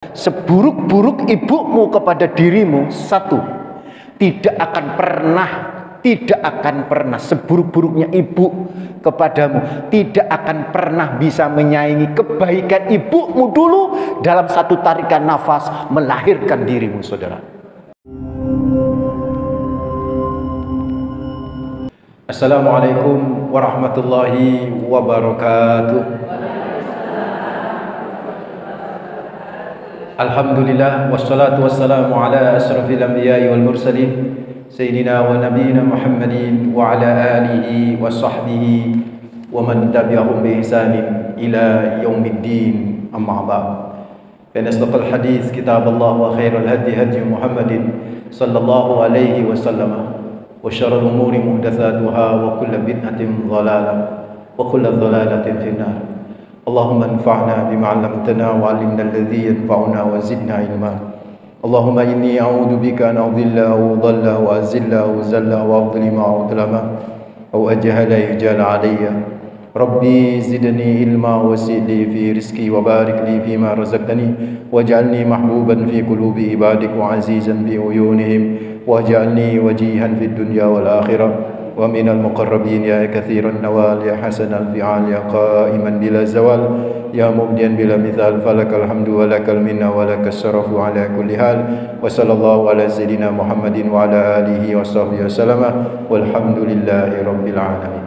Seburuk-buruk ibumu kepada dirimu, satu, tidak akan pernah seburuk-buruknya ibu kepadamu, tidak akan pernah bisa menyaingi kebaikan ibumu dulu dalam satu tarikan nafas melahirkan dirimu, saudara. Assalamualaikum warahmatullahi wabarakatuh. Alhamdulillah wassalatu wassalamu ala asrafil anbiya'i wal mursalin sayyidina wa nabiyyina Muhammadin wa ala alihi wa sahbihi wa man tabi'ahum bi ihsanin ila yaumiddin, amma ba'd. Fa asdaqal hadits kitabullah wa khairal hadi hadi Muhammadin sallallahu alaihi wasallam wa syarrul umuri muhdatsatuha wa kullu bid'atin dhalalah wa kullu dhalalatin finnar. Allahumma anfa'na bima 'allamtana wa 'allimna alladhi yanfa'una wa zidna ilma. Allahumma inni a'udzu bika an adilla wa dhalla wa azilla wa zalla wa adlima wa udlama aw ajhala yujala 'alayya. Rabbi zidni ilma wa sidi fi rizqi wa barik li fima razaqtani waj'alni mahbuban fi qulubi ibadik wa 'azizan bi uyunihim waj'alni wajihan fid dunya wal akhirah wa minal muqarrabin ya kathiran nawal ya hasanal fi'al ya qa'iman bila zawal ya mubdian bila mithal falakal hamdu wa lakal minna wa lakas sarafu ala kulli hal wa sallallahu ala sayyidina Muhammadin wa ala alihi wa sahbihi wasallama walhamdulillahi rabbil alamin.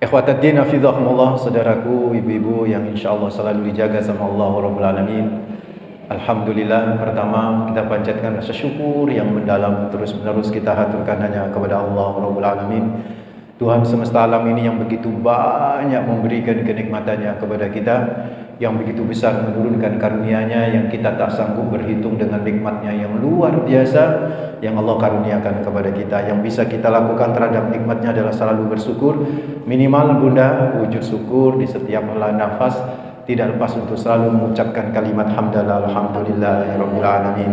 Ikhwatad din hafizahumullah, saudaraku, ibu-ibu yang insyaallah selalu dijaga sama Allah rabbul alamin. Alhamdulillah, pertama kita panjatkan rasa syukur yang mendalam, terus-menerus kita haturkan hanya kepada Allah Rabbul Alamin, Tuhan semesta alam ini yang begitu banyak memberikan kenikmatannya kepada kita, yang begitu besar menurunkan karunia-Nya yang kita tak sanggup berhitung dengan nikmatnya yang luar biasa yang Allah karuniakan kepada kita. Yang bisa kita lakukan terhadap nikmatnya adalah selalu bersyukur. Minimal bunda, wujud syukur di setiap helaan nafas, tidak lepas untuk selalu mengucapkan kalimat hamdalah alhamdulillahirabbil alamin.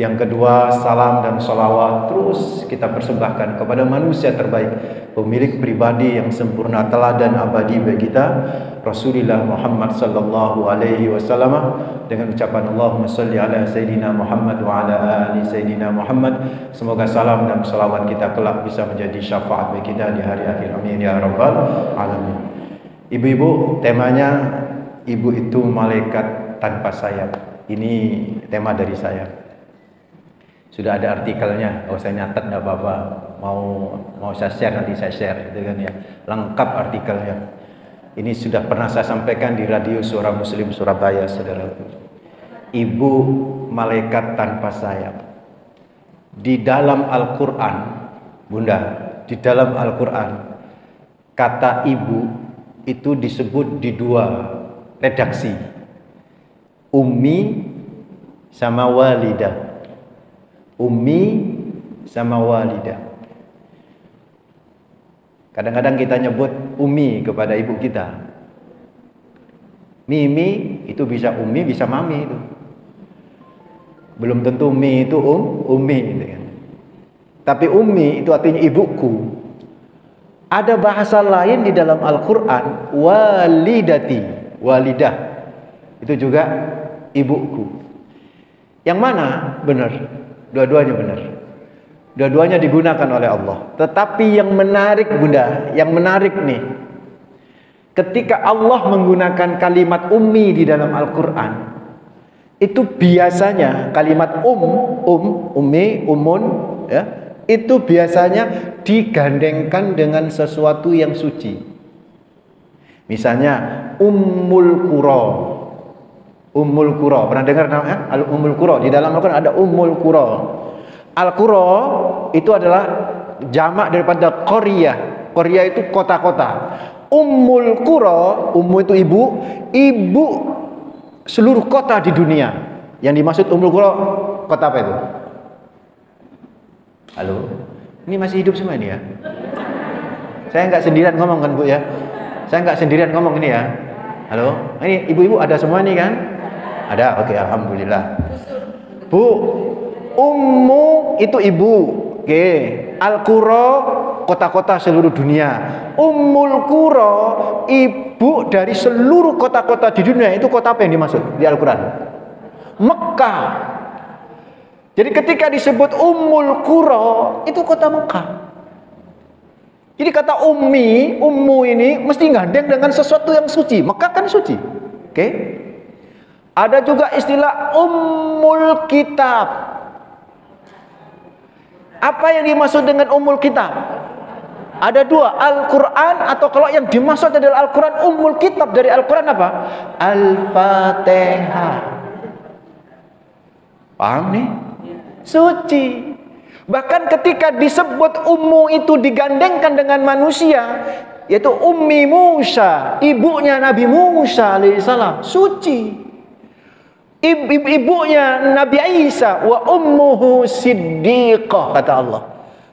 Yang kedua, salam dan salawat terus kita persembahkan kepada manusia terbaik, pemilik pribadi yang sempurna, teladan abadi bagi kita, Rasulullah Muhammad sallallahu alaihi wasallam, dengan ucapan Allahumma shalli ala sayyidina Muhammad wa ala ali sayyidina Muhammad. Semoga salam dan salawat kita kelak bisa menjadi syafaat bagi kita di hari akhir, amin ya rabbal alamin. Ibu-ibu, temanya ibu itu malaikat tanpa sayap. Ini tema dari saya. Sudah ada artikelnya. Kalau saya nyatet enggak apa-apa. Mau saya share, nanti saya share gitu kan ya. Lengkap artikelnya. Ini sudah pernah saya sampaikan di radio Suara Muslim Surabaya, saudara. Ibu malaikat tanpa sayap. Di dalam Al-Qur'an, Bunda, di dalam Al-Qur'an kata ibu itu disebut di dua redaksi, ummi sama walidah. Ummi sama walidah. Kadang-kadang kita nyebut ummi kepada ibu kita. Mimi itu bisa ummi, bisa mami itu. Belum tentu mi itu ummi gitu kan. Tapi ummi itu artinya ibuku. Ada bahasa lain di dalam Al-Qur'an, walidati, walidah. Itu juga ibuku. Yang mana benar? Dua-duanya benar. Dua-duanya digunakan oleh Allah. Tetapi yang menarik, Bunda, yang menarik nih, ketika Allah menggunakan kalimat ummi di dalam Al-Qur'an, itu biasanya kalimat ummi, umun ya, itu biasanya digandengkan dengan sesuatu yang suci. Misalnya Ummul Qura. Ummul Qura, pernah dengar namanya? Ummul Qura. Di dalam Al-Qur'an ada Ummul Qura. Al-Qura itu adalah jamak daripada qaryah. Qaryah itu kota-kota. Ummul Qura, ummu itu ibu seluruh kota di dunia. Yang dimaksud Ummul Qura, kota apa itu? Halo? Ini masih hidup semua ini ya? Saya nggak sendirian ngomong kan, Bu ya? Saya nggak sendirian ngomong ini ya? Halo? Ini ibu-ibu ada semua nih kan? Ada? Oke, alhamdulillah. Bu, ummu itu ibu. Oke. Al-Qura kota-kota seluruh dunia. Ummul Qura, ibu dari seluruh kota-kota di dunia. Itu kota apa yang dimaksud di Al-Quran? Mekah. Jadi ketika disebut Ummul Qura, itu kota Mekah. Jadi kata ummu ini mesti gandeng dengan sesuatu yang suci. Mekah kan suci. Oke? Ada juga istilah Ummul Kitab. Apa yang dimaksud dengan Ummul Kitab? Ada dua, Al-Quran, atau kalau yang dimaksud adalah Al-Quran, Ummul Kitab dari Al-Quran apa? Al-Fatihah. Paham nih? Suci. Bahkan ketika disebut ummu itu digandengkan dengan manusia, yaitu Ummi Musa, ibunya Nabi Musa alaihissalam, suci. Ibunya Nabi Isa, wa ummuhu siddiqah, kata Allah.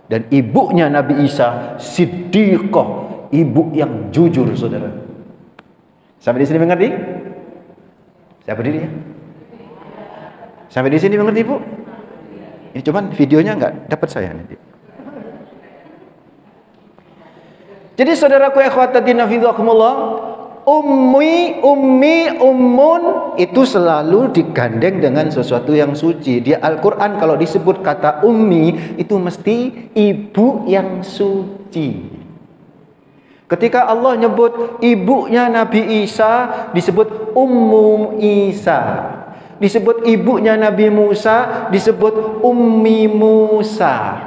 Dan ibunya Nabi Isa siddiqah, ibu yang jujur, saudara. Sampai di sini mengerti? Saya berdiri ya. Sampai di sini mengerti, Bu? Ini cuman videonya nggak dapat saya nanti. Jadi saudaraku ikhwatatina fillah, ummun itu selalu digandeng dengan sesuatu yang suci. Di Al-Quran kalau disebut kata ummi, itu mesti ibu yang suci. Ketika Allah nyebut ibunya Nabi Isa, disebut Ummu Isa. Disebut ibunya Nabi Musa, disebut Ummi Musa.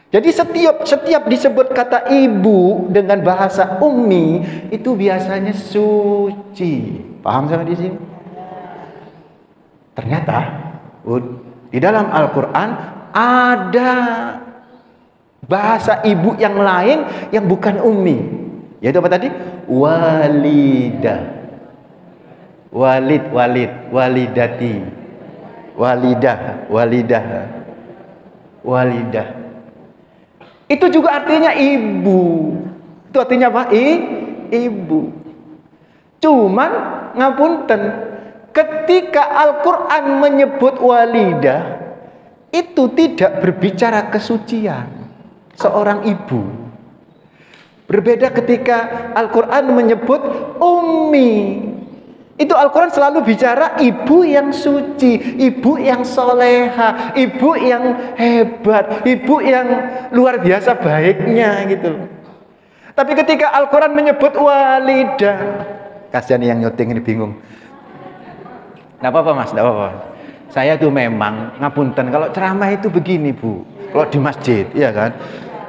Jadi setiap disebut kata ibu dengan bahasa ummi, itu biasanya suci. Paham sampai di sini? Ternyata di dalam Al-Quran ada bahasa ibu yang lain yang bukan ummi. Yaitu apa tadi? Walidah. Walidati, walidah. Itu juga artinya ibu. Itu artinya apa? Ibu. Cuman ngapunten, ketika Al-Quran menyebut walidah, itu tidak berbicara kesucian seorang ibu. Berbeda ketika Al-Quran menyebut ummi. Itu Al-Quran selalu bicara ibu yang suci, ibu yang soleha, ibu yang hebat, ibu yang luar biasa baiknya gitu. Tapi ketika Al-Quran menyebut walidah, kasihan yang nyuting ini bingung. Nggak apa-apa mas, nggak apa-apa. Saya tuh memang ngapunten kalau ceramah itu begini Bu, kalau di masjid, ya kan.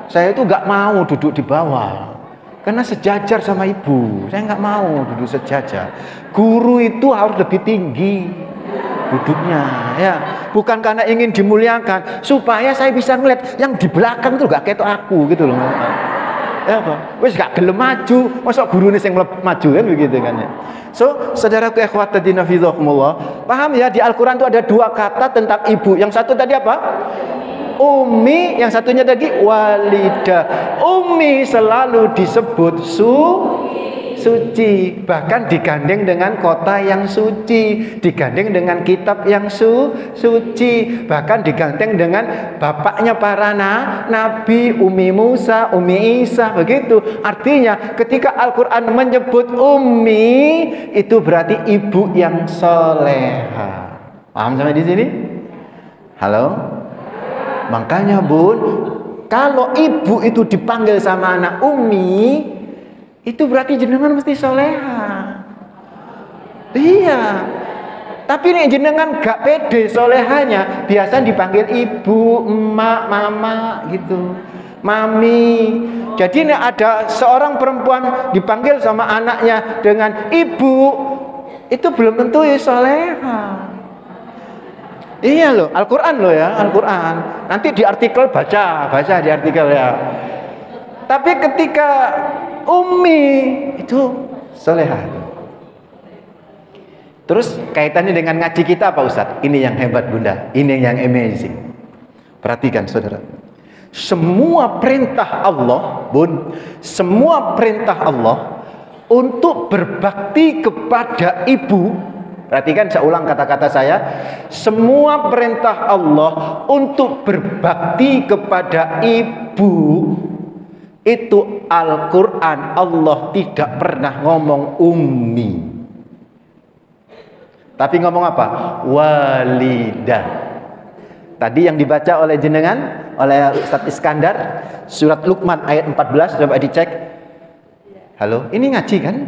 Saya itu nggak mau duduk di bawah. Karena sejajar sama ibu, saya nggak mau duduk sejajar. Guru itu harus lebih tinggi duduknya, ya. Bukan karena ingin dimuliakan, supaya saya bisa ngeliat yang di belakang itu nggak ketok aku gitu loh. Ya apa? Wes gak gelem maju, masa guru ini yang maju kan begitu kan ya. So, saudaraku ikhwatatina fillah, paham ya, di Al-Quran itu ada dua kata tentang ibu. Yang satu tadi apa? Ummi, yang satunya tadi walidah. Ummi selalu disebut suci, bahkan digandeng dengan kota yang suci, digandeng dengan kitab yang suci, bahkan digandeng dengan bapaknya para nabi, Ummi Musa, Ummi Isa, begitu. Artinya ketika Al-Quran menyebut ummi, itu berarti ibu yang soleha. Paham sampai di sini? Halo? Makanya Bun, kalau ibu itu dipanggil sama anak ummi, itu berarti jenengan mesti soleha. Iya. Tapi nih jenengan gak pede solehanya, biasa dipanggil ibu, emak, mama gitu, mami. Jadi nih ada seorang perempuan dipanggil sama anaknya dengan ibu, itu belum tentu ya soleha. Iya loh, Al-Quran loh ya, Al-Quran. Nanti di artikel baca di artikel ya. Tapi ketika ummi itu soleha. Terus kaitannya dengan ngaji kita apa Ustadz? Ini yang hebat Bunda, ini yang amazing. Perhatikan saudara. Semua perintah Allah, Bun, semua perintah Allah untuk berbakti kepada ibu. Perhatikan, saya ulang kata-kata saya. Semua perintah Allah untuk berbakti kepada ibu Itu Al-Quran, Allah tidak pernah ngomong ummi, tapi ngomong apa? Walidah. Tadi yang dibaca oleh jenengan, oleh Ustadz Iskandar, surat Luqman ayat 14, coba dicek. Halo, ini ngaji kan?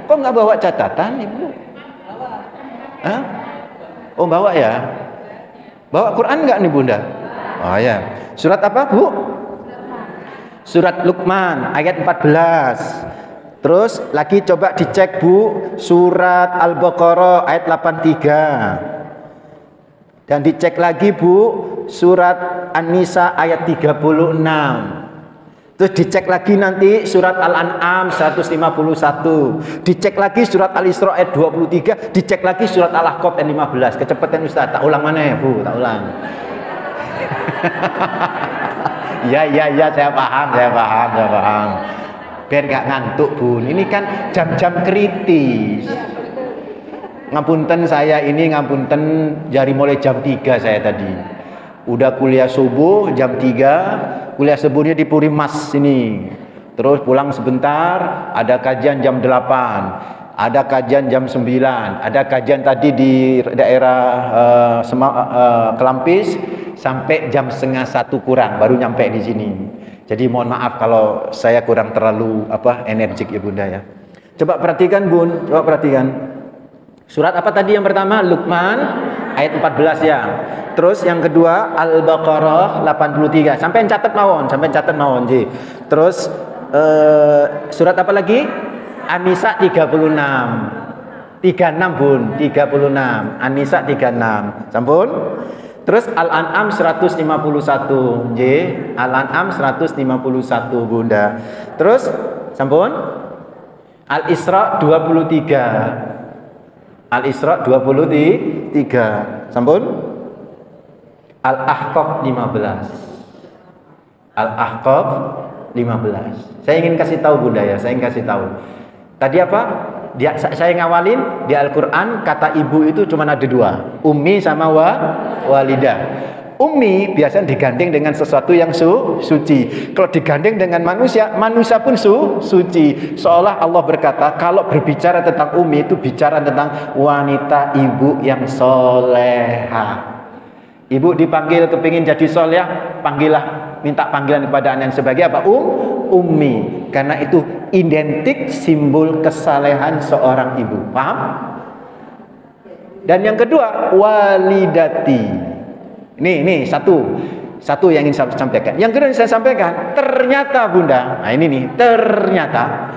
Kok nggak bawa catatan, Ibu? Hah? Oh, bawa ya? Bawa Quran nggak nih, Bunda? Oh ya. Surat apa, Bu? Surat Luqman ayat 14. Terus lagi coba dicek, Bu, surat Al-Baqarah ayat 83. Dan dicek lagi, Bu, surat An-Nisa ayat 36. Terus dicek lagi nanti surat Al-An'am 151. Dicek lagi surat Al-Isra ayat 23. Dicek lagi surat Al-Ahqaf ayat 15. Kecepatan Ustaz, tak ulang mana ya, Bu? Tak ulang. Ya, saya paham. Biar gak ngantuk, Bun. Ini kan jam-jam kritis. Ngapunten saya ini, ngapunten dari mulai jam 3 saya tadi. Udah kuliah subuh jam 3, kuliah subuhnya di Puri Mas sini. Terus pulang sebentar, ada kajian jam 8, ada kajian jam 9, ada kajian tadi di daerah Kelampis sampai jam setengah 1 kurang baru nyampe di sini. Jadi mohon maaf kalau saya kurang terlalu energik ya Bunda ya. Coba perhatikan, Bun, coba perhatikan. Surat apa tadi yang pertama? Luqman ayat 14 ya. Terus yang kedua Al-Baqarah 83. Sampai catat mawon, Ji. Terus surat apa lagi? An-Nisa 36. 36, Bun, 36. An-Nisa 36. Sampun? Terus Al-An'am 151. J. Al-An'am 151, Bunda. Terus sampun? Al-Isra 23. Al-Isra 23. Sampun? Al-Ahqaf 15. Al-Ahqaf 15. Saya ingin kasih tahu, Bunda ya, saya ingin kasih tahu. Tadi apa? Saya ngawalin di Al-Qur'an kata ibu itu cuma ada 2, ummi sama walidah. Ummi biasanya digandeng dengan sesuatu yang suci. Kalau digandeng dengan manusia, manusia pun suci. Seolah Allah berkata, kalau berbicara tentang ummi itu bicara tentang wanita ibu yang soleha. Ibu dipanggil kepingin jadi soleh, panggillah, minta panggilan kepada anak sebagai apa? Ummi. Karena itu identik simbol kesalehan seorang ibu. Paham? Dan yang kedua, walidati. Ini satu yang ingin saya sampaikan. Yang kedua yang saya sampaikan, ternyata Bunda, nah ini nih, ternyata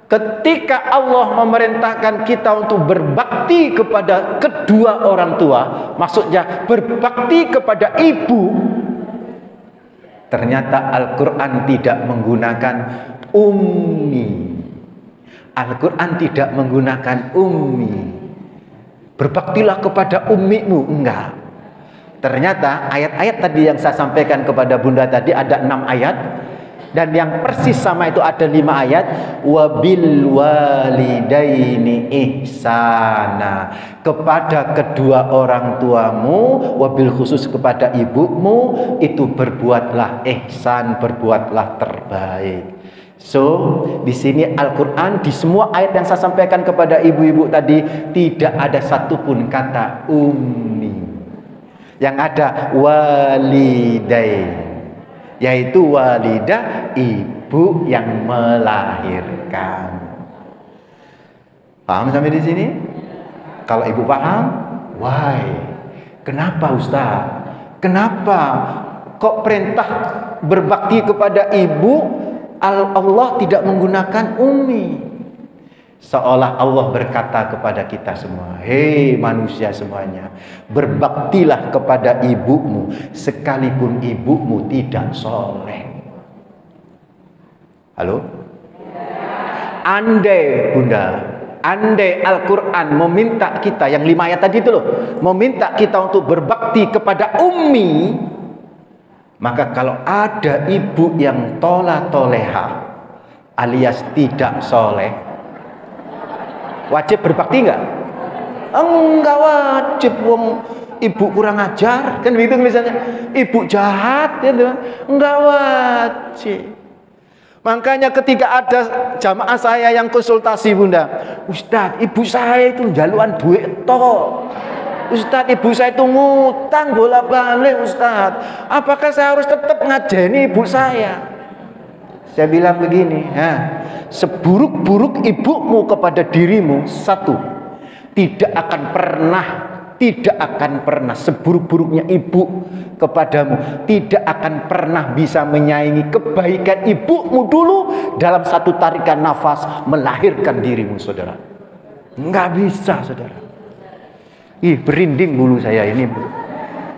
ketika Allah memerintahkan kita untuk berbakti kepada kedua orang tua, maksudnya berbakti kepada ibu, ternyata Al-Quran tidak menggunakan ummi. Al-Quran tidak menggunakan ummi. Berbaktilah kepada ummimu, enggak. Ternyata ayat-ayat tadi yang saya sampaikan kepada Bunda tadi ada 6 ayat. Dan yang persis sama itu ada 5 ayat. Wabil walidaini ihsana. Kepada kedua orang tuamu, wabil khusus kepada ibumu, itu berbuatlah ihsan, berbuatlah terbaik. So, di sini Al-Quran, di semua ayat yang saya sampaikan kepada ibu-ibu tadi, tidak ada satupun kata ummi. Yang ada walidain, yaitu walidah, ibu yang melahirkan. Paham sampai di sini? Kalau ibu paham, why? Kenapa Ustaz? Kenapa kok perintah berbakti kepada ibu Allah tidak menggunakan ummi? Seolah Allah berkata kepada kita semua, hei manusia semuanya, berbaktilah kepada ibumu sekalipun ibumu tidak soleh. Halo? Andai Bunda, andai Al-Quran meminta kita, yang 5 ayat tadi itu loh, meminta kita untuk berbakti kepada ummi, maka kalau ada ibu yang toleha alias tidak soleh, wajib berbakti enggak? Enggak wajib, wong ibu kurang ajar kan begitu misalnya, ibu jahat gitu, enggak wajib. Makanya ketika ada jamaah saya yang konsultasi, Bunda, Ustadz, ibu saya itu jaluan duit toh. Ustadz, ibu saya itu ngutang bolak-balik, Ustadz. Apakah saya harus tetap ngajeni ibu saya? Saya bilang begini, seburuk-buruk ibumu kepada dirimu, satu, tidak akan pernah seburuk-buruknya ibu kepadamu, tidak akan pernah bisa menyaingi kebaikan ibumu dulu dalam satu tarikan nafas melahirkan dirimu, saudara. Nggak bisa, saudara. Berinding bulu saya ini,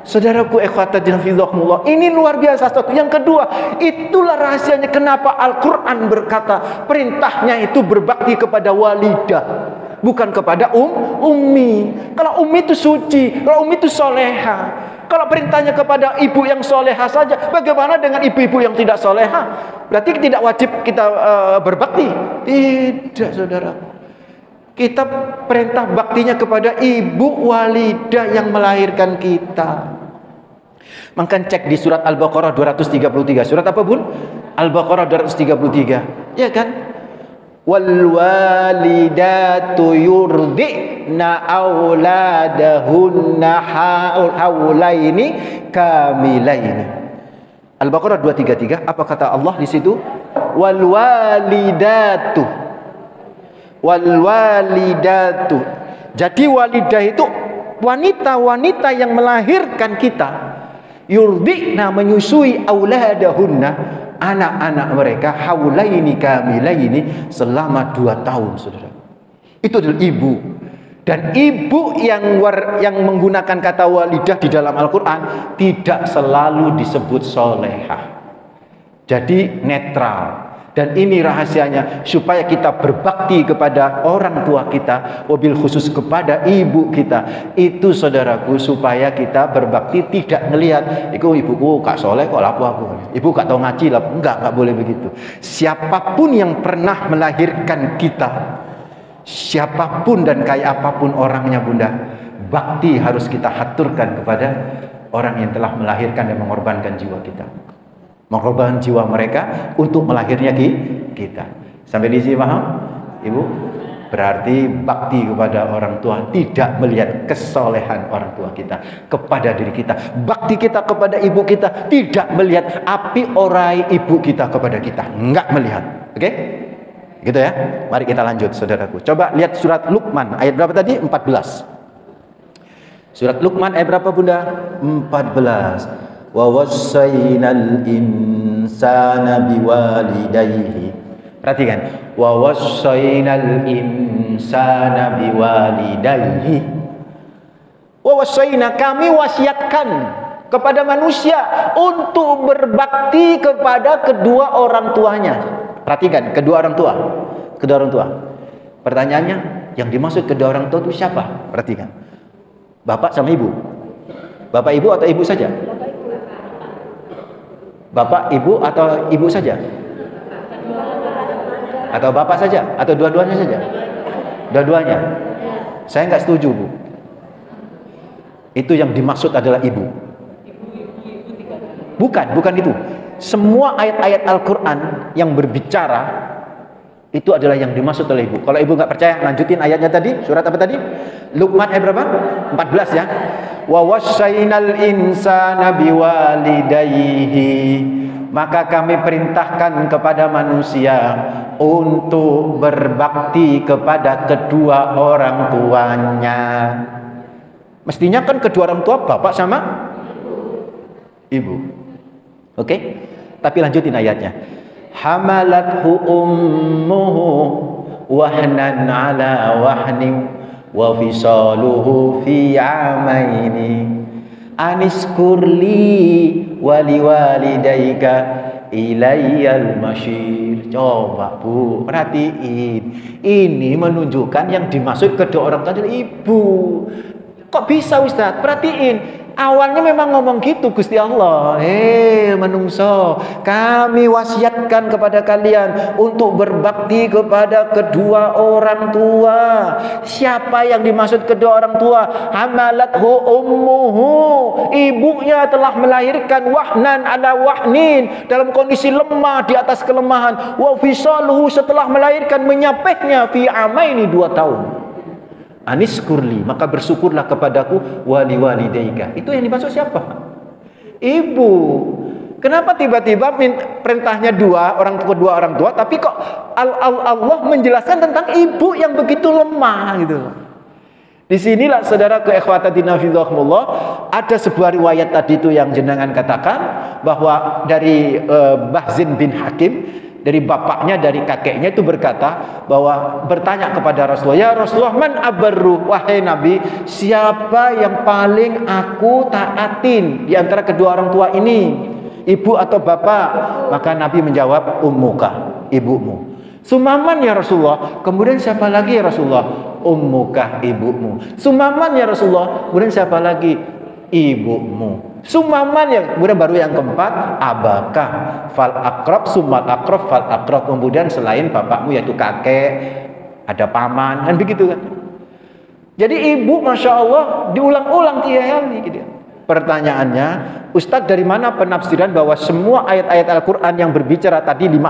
saudaraku, ikhwataddin fillah. Ini luar biasa. Satu. Yang kedua, itulah rahasianya kenapa Al-Quran berkata perintahnya itu berbakti kepada walidah, bukan kepada ummi. Kalau ummi itu suci, kalau ummi itu soleha. Kalau perintahnya kepada ibu yang soleha saja, bagaimana dengan ibu-ibu yang tidak soleha? Berarti tidak wajib kita berbakti? Tidak, saudara. Kita perintah baktinya kepada ibu walidah yang melahirkan kita. Maka cek di surat Al-Baqarah 233. Surat apa, Bun? Al-Baqarah 233. Ya kan? Wal walidatu yurdi'na auladahunna haulaini kamilaini. Al-Baqarah 233. Apa kata Allah di situ? Wal walidatu. Jadi walidah itu wanita-wanita yang melahirkan kita. Yurdi'na, menyusui, auladahunna, anak-anak mereka, haulaini kamilaini, selama 2 tahun, saudara. Itu adalah ibu. Dan ibu yang menggunakan kata walidah di dalam Al-Quran tidak selalu disebut solehah. Jadi netral. Dan ini rahasianya supaya kita berbakti kepada orang tua kita, wabil khusus kepada ibu kita. Itu, saudaraku, supaya kita berbakti tidak ngelihat, iku ibuku gak soleh kok lapu aku, ibu gak tau ngaji lah. Enggak boleh begitu. Siapapun yang pernah melahirkan kita, siapapun dan kayak apapun orangnya, Bunda, bakti harus kita haturkan kepada orang yang telah melahirkan dan mengorbankan jiwa kita, mengorbankan jiwa mereka untuk melahirnya kita. Sampai di sini paham, Ibu? Berarti bakti kepada orang tua tidak melihat kesolehan orang tua kita kepada diri kita. Bakti kita kepada ibu kita tidak melihat api orai ibu kita kepada kita. Enggak melihat. Oke? Gitu ya. Mari kita lanjut, saudaraku. Coba lihat surat Luqman ayat berapa tadi? 14. Surat Luqman ayat berapa, Bunda? 14. Wa wassaynal insana biwalidayhi. Perhatikan. Wa wassaynal insana biwalidayhi. Wa wassayna, kami wasiatkan kepada manusia untuk berbakti kepada kedua orang tuanya. Perhatikan, kedua orang tua. Kedua orang tua. Pertanyaannya, yang dimaksud kedua orang tua itu siapa? Perhatikan. Bapak sama ibu. Bapak ibu atau ibu saja? Bapak, ibu atau ibu saja? Atau bapak saja? Atau dua-duanya saja? Dua-duanya. Saya nggak setuju, Bu. Itu yang dimaksud adalah ibu. Bukan itu. Semua ayat-ayat Al-Quran yang berbicara itu adalah yang dimaksud oleh ibu. Kalau ibu nggak percaya, lanjutin ayatnya tadi. Surat apa tadi? Luqman ayat berapa? 14 ya. Wa wassaynal insana biwalidayhi. Maka kami perintahkan kepada manusia untuk berbakti kepada kedua orang tuanya. Mestinya kan kedua orang tua bapak sama ibu. Oke? Tapi lanjutin ayatnya. Hamalathu ummuhu wahnan ala wahnin wa fisaluhu fi amaini aniskurli wali walidayka ilayyal masyir. Coba, Bu, perhatiin. Ini menunjukkan yang dimaksud kedua orang tua adalah ibu. Kok bisa, Ustaz? Perhatiin. Awalnya memang ngomong gitu Gusti Allah. Menungso, kami wasiatkan kepada kalian untuk berbakti kepada kedua orang tua. Siapa yang dimaksud kedua orang tua? Hamalathu ummuhu. Ibunya telah melahirkan wahnan ala wahnin, dalam kondisi lemah di atas kelemahan. Wa fisaluhu, setelah melahirkan menyapehnya fi amaini 2 tahun. Aniskurli, maka bersyukurlah kepadaku, wali walidaika. Itu yang dimaksud siapa? Ibu. Kenapa tiba-tiba perintahnya kedua orang tua, tapi kok Allah menjelaskan tentang ibu yang begitu lemah gitu. Di sinilah saudaraku ikhwatadina fillah, ada sebuah riwayat tadi itu yang jenengan katakan bahwa dari Bahzin bin Hakim, dari bapaknya, dari kakeknya itu berkata bahwa bertanya kepada Rasulullah, ya Rasulullah, man abarru, wahai Nabi, siapa yang paling aku taatin di antara kedua orang tua ini, ibu atau bapak? Maka Nabi menjawab, ummuka, ibumu. Sumaman ya Rasulullah. Kemudian siapa lagi ya Rasulullah? Ummuka, ibumu. Sumaman ya Rasulullah. Kemudian siapa lagi? Ibumu. Sumaman ya, kemudian baru yang keempat, abaka fal akrab, sumat akrab fal akrab. Kemudian selain bapakmu yaitu kakek, ada paman, kan begitu kan. Jadi ibu, masya Allah, diulang-ulang tiap kali gitu. Pertanyaannya, Ustadz, dari mana penafsiran bahwa semua ayat-ayat Al-Quran yang berbicara tadi, 6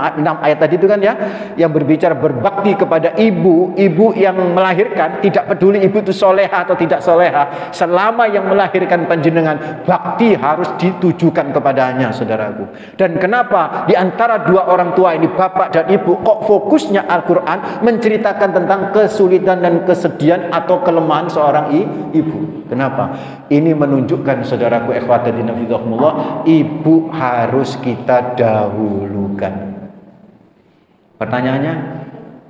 ayat tadi itu kan ya, yang berbicara berbakti kepada ibu, ibu yang melahirkan, tidak peduli ibu itu soleha atau tidak soleha, selama yang melahirkan panjenengan, bakti harus ditujukan kepadanya, saudaraku. Dan kenapa di antara dua orang tua ini, bapak dan ibu, kok fokusnya Al-Quran menceritakan tentang kesulitan dan kesedihan atau kelemahan seorang ibu? Kenapa? Ini menunjukkan, saudaraku ikhwatadina fillah, ibu harus kita dahulukan. Pertanyaannya,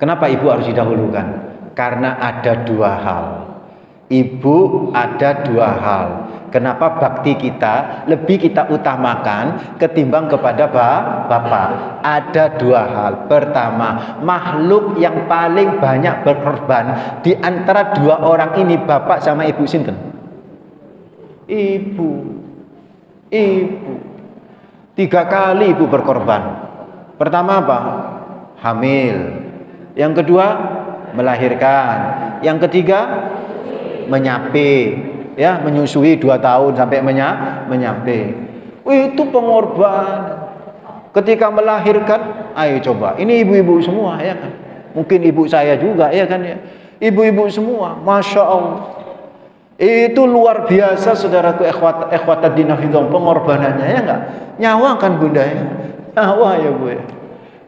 kenapa ibu harus didahulukan? Karena ada 2 hal. Ibu ada 2 hal. Kenapa bakti kita lebih kita utamakan ketimbang kepada bapak? Ada 2 hal. Pertama, makhluk yang paling banyak berkorban di antara 2 orang ini, bapak sama ibu, sinten? Ibu. 3 kali ibu berkorban. Pertama apa? Hamil. Yang kedua, melahirkan. Yang ketiga, menyapi, ya, menyusui 2 tahun sampai menyapi. Itu pengorbanan. Ketika melahirkan, ayo coba. Ini ibu-ibu semua, ya kan? Mungkin ibu saya juga, ya kan ya? Ibu-ibu semua, masya Allah. Itu luar biasa, saudaraku ikhwatadina fillah, pengorbanannya, ya enggak? Nyawa kan bunda ya? Nyawa ya bu ya.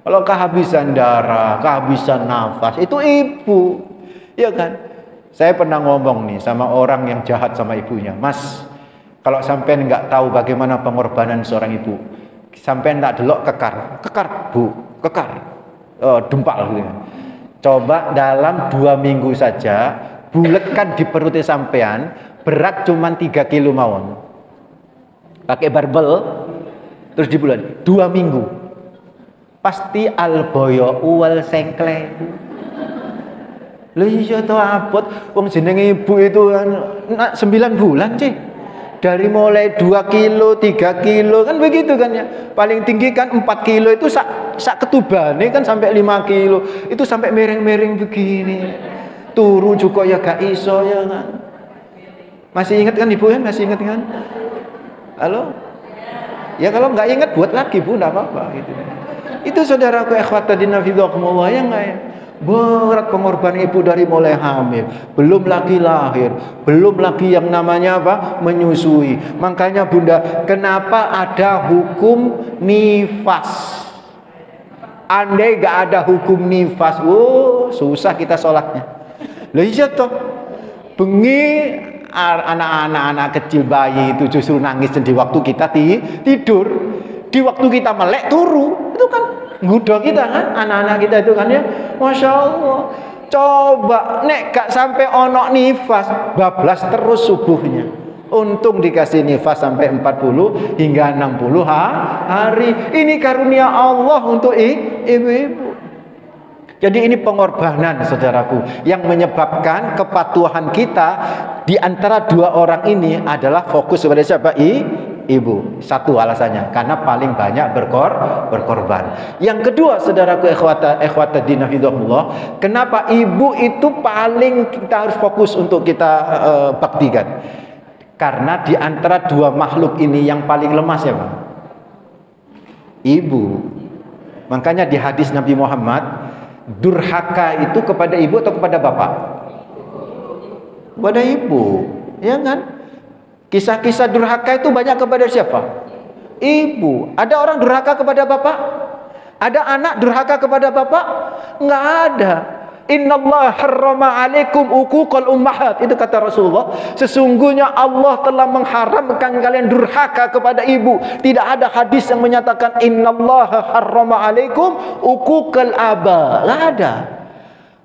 Kalau kehabisan darah, kehabisan nafas, itu ibu, ya kan? Saya pernah ngomong nih sama orang yang jahat sama ibunya, Mas, kalau sampean nggak tahu bagaimana pengorbanan seorang ibu, sampean tak delok kekar bu, dempal gitu. Coba dalam 2 minggu saja, buletkan di perutnya sampean, berat cuman 3 kilo mawon, pakai barbel, terus dibulat 2 minggu, pasti alboyo uwal sengkle. Lha iya to abot, wong jenenge ibu itu kan 9 bulan sih. Dari mulai 2 kilo, 3 kilo kan begitu kan ya. Paling tinggi kan 4 kilo itu sak ketubane kan sampai 5 kilo. Itu sampai mereng-mereng begini. Turu juga ya gak iso ya kan. Masih ingat kan ibu ya? Masih ingat kan? Halo? Ya kalau nggak ingat buat lagi bu, enggak apa-apa gitu. Itu saudaraku ikhwatadina fillah ya enggak ya? Berat pengorbanan ibu dari mulai hamil, belum lagi lahir, belum lagi yang namanya apa? Menyusui. Makanya bunda, kenapa ada hukum nifas? Andai gak ada hukum nifas, susah kita sholatnya. Lah iya toh, bengi anak-anak kecil bayi itu justru nangis di waktu kita tidur, di waktu kita melek turu, itu kan nggodha kita kan, anak-anak kita itu kan ya, masya Allah. Coba nek gak sampai ono nifas, bablas terus subuhnya. Untung dikasih nifas sampai 40 hingga 60 hari. Ini karunia Allah untuk ibu-ibu. Jadi ini pengorbanan saudaraku yang menyebabkan kepatuhan kita di antara dua orang ini adalah fokus kepada siapa? Ibu. Satu alasannya karena paling banyak berkorban. Yang kedua saudaraku ikhwata din hafizahullah, kenapa ibu itu paling kita harus fokus untuk kita baktikan? Karena di antara dua makhluk ini yang paling lemah siapa? Ibu. Makanya di hadis Nabi Muhammad, durhaka itu kepada ibu atau kepada bapak? Kepada ibu, ya kan? Kisah-kisah durhaka itu banyak kepada siapa? Ibu. Ada orang durhaka kepada bapak? Ada anak durhaka kepada bapak? Enggak ada. Innallaha harrama alaikum uquqal ummahat. Itu kata Rasulullah. Sesungguhnya Allah telah mengharamkan kalian durhaka kepada ibu. Tidak ada hadis yang menyatakan innallaha harrama alaikum uquqal aba. Enggak ada.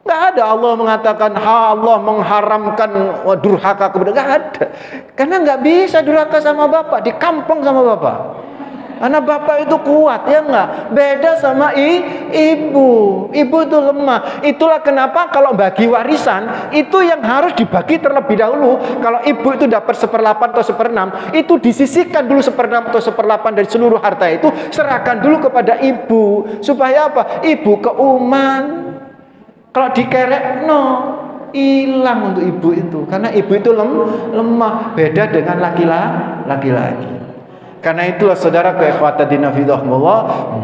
Enggak ada Allah mengatakan Allah mengharamkan durhaka kepada, enggak ada. Karena enggak bisa durhaka sama bapak, dikampung sama bapak. Karena bapak itu kuat, ya enggak? Beda sama ibu. Ibu itu lemah. Itulah kenapa kalau bagi warisan itu yang harus dibagi terlebih dahulu. Kalau ibu itu dapat 1/8 atau 1/6, itu disisihkan dulu 1/6 atau 1/8 dari seluruh harta itu, serahkan dulu kepada ibu. Supaya apa? Ibu keuman. Kalau dikerek hilang untuk ibu itu, karena ibu itu lemah, beda dengan laki-laki. Karena itulah saudara ikhwatadin hafizahumullah,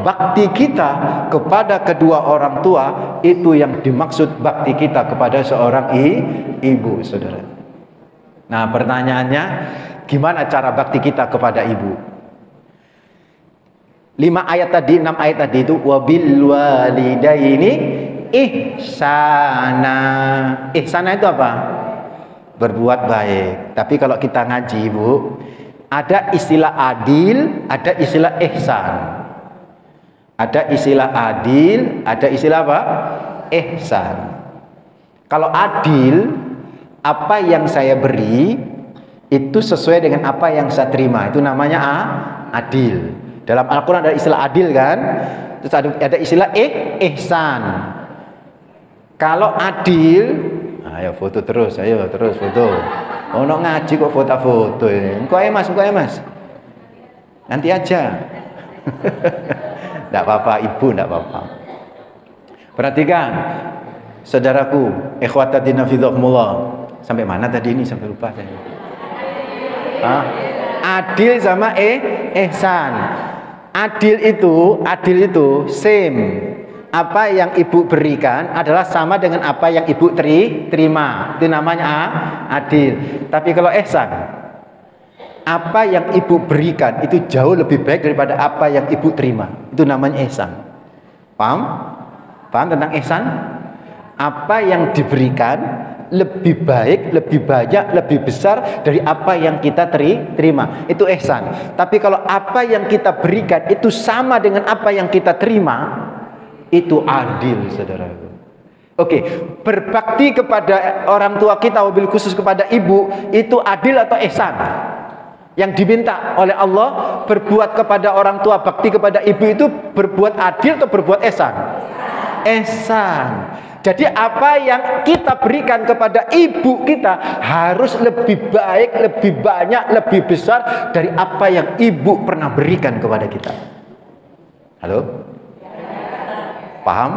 bakti kita kepada kedua orang tua itu yang dimaksud bakti kita kepada seorang ibu, saudara. Nah, pertanyaannya, gimana cara bakti kita kepada ibu? 6 ayat tadi itu wabil walidaini ihsana. Ihsana itu apa? Berbuat baik. Tapi kalau kita ngaji, Bu, ada istilah adil, ada istilah ihsan. Ada istilah adil, ada istilah apa? Ihsan. Kalau adil, apa yang saya beri itu sesuai dengan apa yang saya terima. Itu namanya adil. Dalam Al-Quran ada istilah adil kan? Terus ada istilah ihsan. Kalau adil, ayo foto terus, foto. Oh, no ngaji kok foto-foto ini. Engko ae Mas. Nanti aja. Enggak apa-apa, Ibu, enggak apa-apa. Perhatikan, saudaraku, ikhwatadin hafizahumullah. Sampai mana tadi ini? Sampai lupa saya. Adil sama ihsan. Adil itu same. Apa yang ibu berikan adalah sama dengan apa yang ibu terima. Itu namanya adil. Tapi kalau ihsan, apa yang ibu berikan itu jauh lebih baik daripada apa yang ibu terima. Itu namanya ihsan. Paham? Paham tentang ihsan? Apa yang diberikan lebih baik, lebih banyak, lebih besar dari apa yang kita terima. Itu ihsan. Tapi kalau apa yang kita berikan itu sama dengan apa yang kita terima, itu adil, saudaraku. Oke, berbakti kepada orang tua kita, wabil khusus kepada ibu, itu adil atau ihsan? Yang diminta oleh Allah berbuat kepada orang tua, bakti kepada ibu itu berbuat adil atau berbuat ihsan? Ihsan. Jadi apa yang kita berikan kepada ibu kita harus lebih baik, lebih banyak, lebih besar dari apa yang ibu pernah berikan kepada kita. Halo? Paham?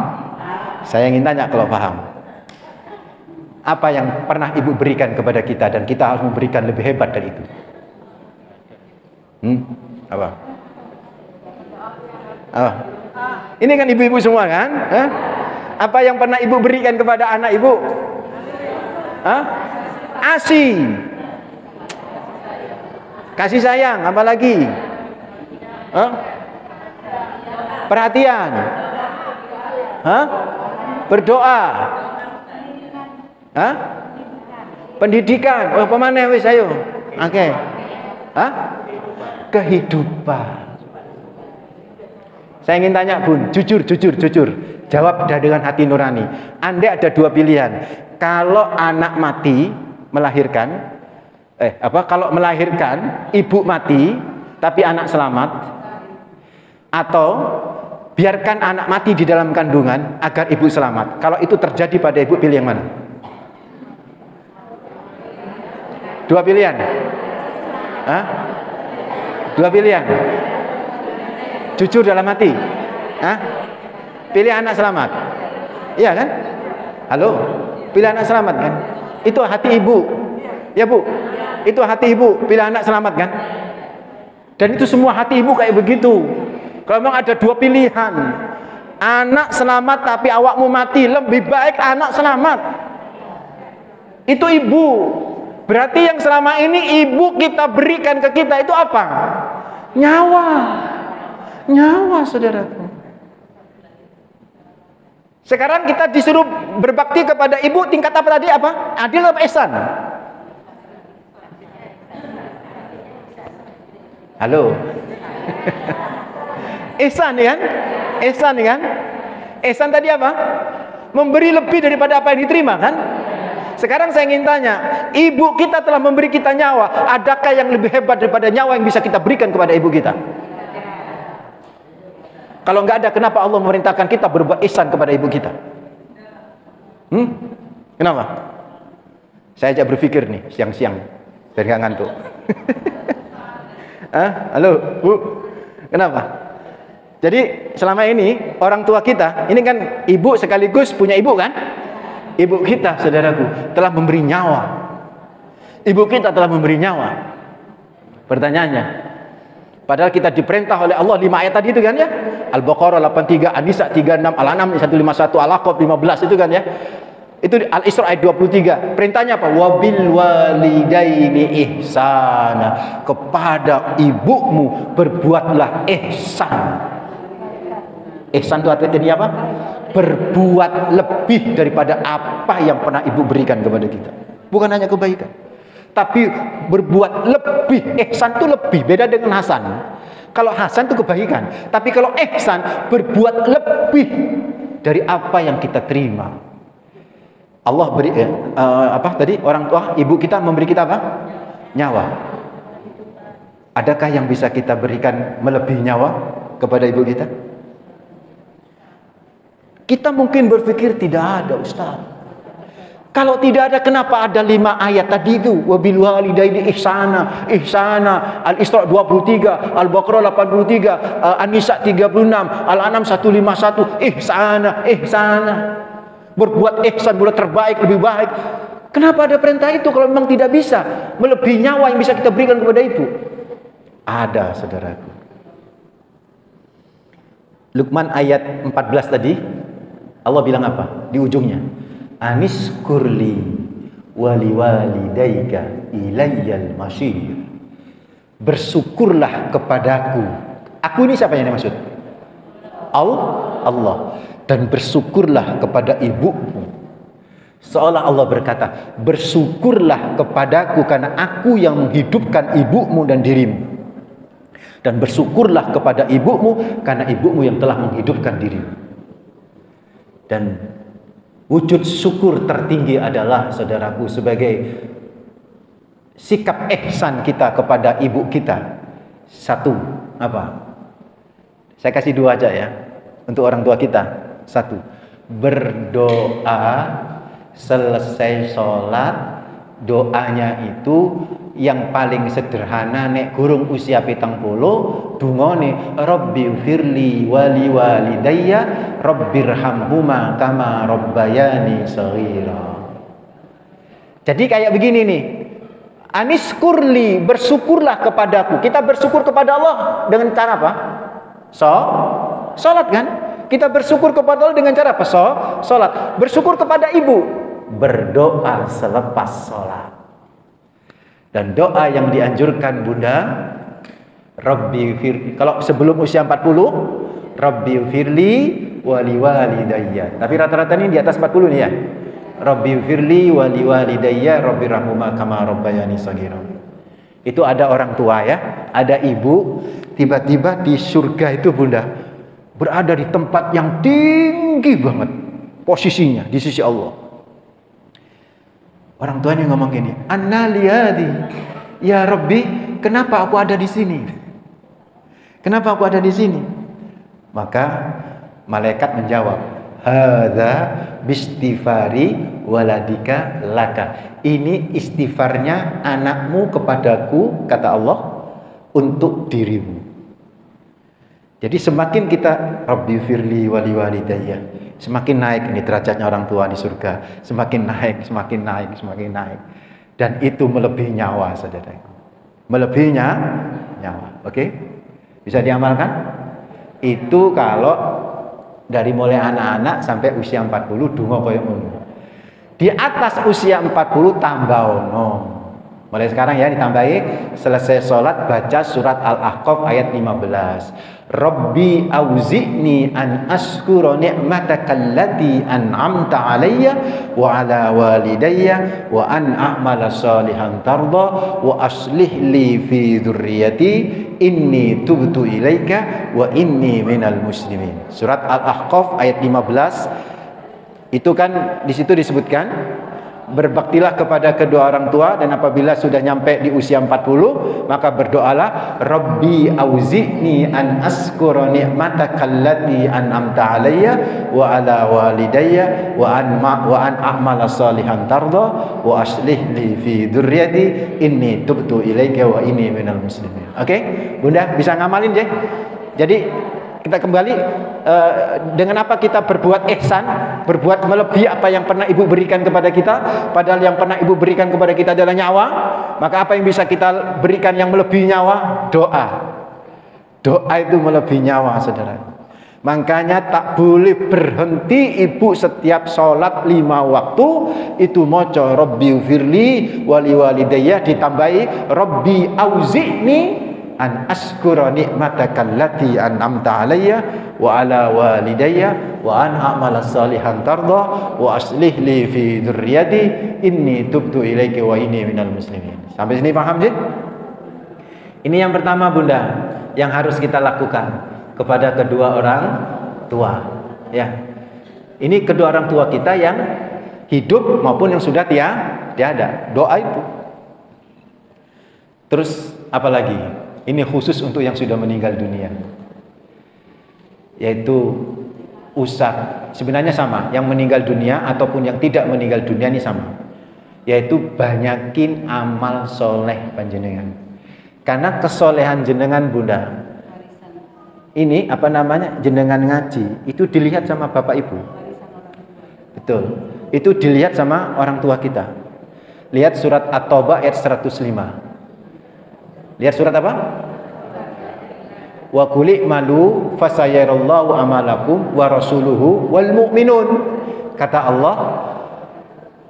Saya ingin tanya kalau paham. Apa yang pernah ibu berikan kepada kita dan kita harus memberikan lebih hebat dari itu? Apa? Ini kan ibu-ibu semua kan? Apa yang pernah ibu berikan kepada anak ibu? ASI. Kasih sayang, apa lagi? Perhatian. Berdoa. Pendidikan. Oh, pemana wis ayo. Oke. Kehidupan. Saya ingin tanya, Bun, jujur. Jawab dengan hati nurani. Anda ada dua pilihan. Kalau anak mati melahirkan, kalau melahirkan ibu mati tapi anak selamat, atau biarkan anak mati di dalam kandungan agar ibu selamat. Kalau itu terjadi pada ibu, pilih yang mana? Dua pilihan. Hah? Dua pilihan. Jujur dalam hati. Hah? Pilih anak selamat. Iya kan? Halo? Pilih anak selamat kan? Itu hati ibu. Ya Bu? Itu hati ibu. Pilih anak selamat kan? Dan itu semua hati ibu kayak begitu. Kalau memang ada dua pilihan, anak selamat tapi awakmu mati, lebih baik anak selamat. Itu ibu. Berarti yang selama ini ibu kita berikan ke kita itu apa? Nyawa. Nyawa, saudaraku. Sekarang kita disuruh berbakti kepada ibu tingkat apa tadi? Apa? Adil atau ihsan? Halo. Ihsan kan? Ihsan kan? Ihsan tadi apa? Memberi lebih daripada apa yang diterima kan? Sekarang saya ingin tanya, ibu kita telah memberi kita nyawa, adakah yang lebih hebat daripada nyawa yang bisa kita berikan kepada ibu kita? Kalau nggak ada, kenapa Allah memerintahkan kita berbuat ihsan kepada ibu kita? Kenapa? Saya ajak berpikir nih siang-siang biar nggak ngantuk. Halo Bu, kenapa? Jadi selama ini orang tua kita, ini kan ibu sekaligus punya ibu kan? Ibu kita, saudaraku, telah memberi nyawa. Ibu kita telah memberi nyawa. Pertanyaannya, padahal kita diperintah oleh Allah 5 ayat tadi itu kan ya? Al-Baqarah 83, An-Nisa 36, Al-An'am 151, Al-Aqab 15 itu kan ya? Itu Al-Isra ayat 23. Perintahnya apa? Wabil walidaini ihsana. Kepada ibumu berbuatlah ihsan. Ihsan itu artinya apa? Berbuat lebih daripada apa yang pernah ibu berikan kepada kita. Bukan hanya kebaikan, tapi berbuat lebih. Ihsan itu lebih, beda dengan hasan. Kalau hasan itu kebaikan, tapi kalau ihsan berbuat lebih dari apa yang kita terima. Allah beri apa tadi? Orang tua, ibu kita memberi kita apa? Nyawa. Adakah yang bisa kita berikan melebihi nyawa kepada ibu kita? Kita mungkin berpikir tidak ada, Ustaz. Kalau tidak ada, kenapa ada 5 ayat tadi itu? Wabil walidaini ihsana, ihsana. Al-Isra 23, Al-Baqarah 83, An-Nisa 36, Al-An'am 151, ihsana, ihsana. Berbuat ihsan, berbuat terbaik, lebih baik. Kenapa ada perintah itu kalau memang tidak bisa melebihi nyawa yang bisa kita berikan kepada itu? Ada, saudaraku. Luqman ayat 14 tadi, Allah bilang apa? Di ujungnya, Anis kurli wali walidayka ilayyal masyir. Bersyukurlah kepadaku. Aku ini siapa yang dimaksud? Allah. Dan bersyukurlah kepada ibumu. Seolah Allah berkata, bersyukurlah kepadaku karena aku yang menghidupkan ibumu dan dirimu. Dan bersyukurlah kepada ibumu karena ibumu yang telah menghidupkan dirimu. Dan wujud syukur tertinggi adalah, saudaraku, sebagai sikap ihsan kita kepada ibu kita. Satu, apa? Saya kasih 2 aja ya, untuk orang tua kita. 1, berdoa selesai sholat. Doanya itu yang paling sederhana, nek gurung usia 70, dungane Rabbi firli wali walidayya Rabbirhamhuma kama rabbayani shaghira. Jadi kayak begini nih, Aniskurli, bersyukurlah kepadaku. Kita bersyukur kepada Allah dengan cara apa? Sholat kan? Kita bersyukur kepada Allah dengan cara apa? Sholat. Bersyukur kepada ibu, berdoa selepas sholat. Dan doa yang dianjurkan Bunda, Rabbi firli, kalau sebelum usia 40, Rabbi firli wali walidayya. Tapi rata-rata ini di atas 40 nih ya. Rabbi firli wali walidayya Rabbirhamhuma kama rabbayani shaghira. Itu ada orang tua ya, ada ibu, tiba-tiba di surga itu Bunda berada di tempat yang tinggi banget posisinya di sisi Allah. Orang tuanya ngomong gini, Anna liyadi, ya Rabbi, kenapa aku ada di sini? Kenapa aku ada di sini? Maka malaikat menjawab, hadza bistighfari waladika laka. Ini istighfarnya anakmu kepadaku, kata Allah, untuk dirimu. Jadi semakin kita Rabbi firli wali walidayya, semakin naik ini derajatnya orang tua di surga, semakin naik, semakin naik, semakin naik. Dan itu melebihi nyawa, saudara. Melebihi nyawa. Oke? Bisa diamalkan? Itu kalau dari mulai anak-anak sampai usia 40 donga koyo ngono. Di atas usia 40 tambah ono. Mulai sekarang ya ditambahi, selesai sholat baca surat Al-Ahqaf ayat 15. Rabbi auzi'ni an askura ni'mataka allati an'amta alayya wa ala walidayya wa an a'mala salihan tarda wa aslih li fi dzurriyyati inni tubtu ilaika wa inni minal muslimin. Surat Al-Ahqaf ayat 15 itu kan di situ disebutkan berbaktilah kepada kedua orang tua, dan apabila sudah nyampe di usia 40 maka berdoalah Rabbi auzi'ni an askura ni'mataka allati an'amta alayya wa ala walidayya wa an a'mala salihan tarda wa aslih li fi dzurriyyati inni tubtu ilaika wa inni minal muslimin. Oke? Bunda bisa ngamalin deh. Jadi kita kembali dengan apa kita berbuat ihsan, berbuat melebihi apa yang pernah ibu berikan kepada kita, padahal yang pernah ibu berikan kepada kita adalah nyawa. Maka apa yang bisa kita berikan yang melebihi nyawa? Doa. Doa itu melebihi nyawa, saudara. Makanya tak boleh berhenti ibu setiap sholat 5 waktu itu moco Rabbi firli wali walidayya ditambahi Rabbi auzi'ni an askura ni'mataka allati an'amta alayya wa ala walidayya wa an a'mala salihan tarda wa aslih li fi dzurriyyati inni tubtu ilaika wa inni minal muslimin. Sampai sini paham sih? Ini yang pertama, Bunda, yang harus kita lakukan kepada kedua orang tua, ya. Ini kedua orang tua kita yang hidup maupun yang sudah tiada. Doa itu. Terus apa lagi? Ini khusus untuk yang sudah meninggal dunia, yaitu usah. Sebenarnya sama, yang meninggal dunia ataupun yang tidak meninggal dunia ini sama, yaitu banyakin amal soleh panjenengan. Karena kesolehan jenengan, Bunda, ini apa namanya, jenengan ngaji itu dilihat sama bapak ibu. Betul, itu dilihat sama orang tua kita. Lihat surat At-Taubah ayat 105. Lihat surat apa? Wa qul malu fasayarallahu amalakum wa rasuluhu wal mu'minun. Kata Allah,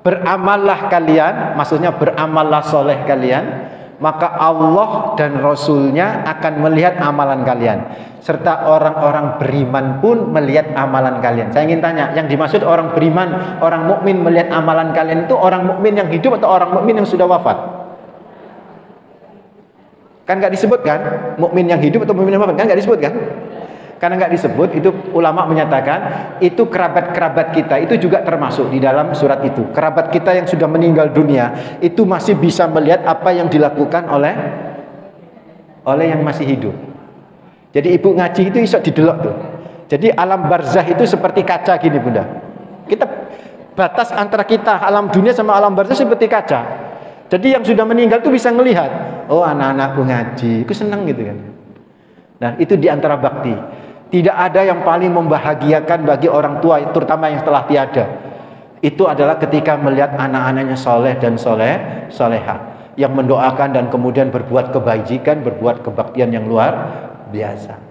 beramallah kalian, maksudnya beramallah soleh kalian, maka Allah dan Rasulnya akan melihat amalan kalian, serta orang-orang beriman pun melihat amalan kalian. Saya ingin tanya, yang dimaksud orang beriman, orang mukmin melihat amalan kalian itu orang mukmin yang hidup atau orang mukmin yang sudah wafat? Kan nggak disebut kan, mukmin yang hidup atau mukmin yang wafat, kan nggak disebut kan? Karena nggak disebut, itu ulama menyatakan itu kerabat-kerabat kita itu juga termasuk di dalam surat itu. Kerabat kita yang sudah meninggal dunia itu masih bisa melihat apa yang dilakukan oleh yang masih hidup. Jadi ibu ngaji itu iso didelok tuh. Jadi alam barzah itu seperti kaca gini, Bunda. Kita batas antara kita alam dunia sama alam barzah seperti kaca. Jadi yang sudah meninggal itu bisa melihat, oh anak-anakku ngaji, aku senang gitu kan. Nah itu diantara bakti. Tidak ada yang paling membahagiakan bagi orang tua, terutama yang telah tiada. Itu adalah ketika melihat anak-anaknya soleh dan soleha, yang mendoakan dan kemudian berbuat kebajikan, berbuat kebaktian yang luar biasa.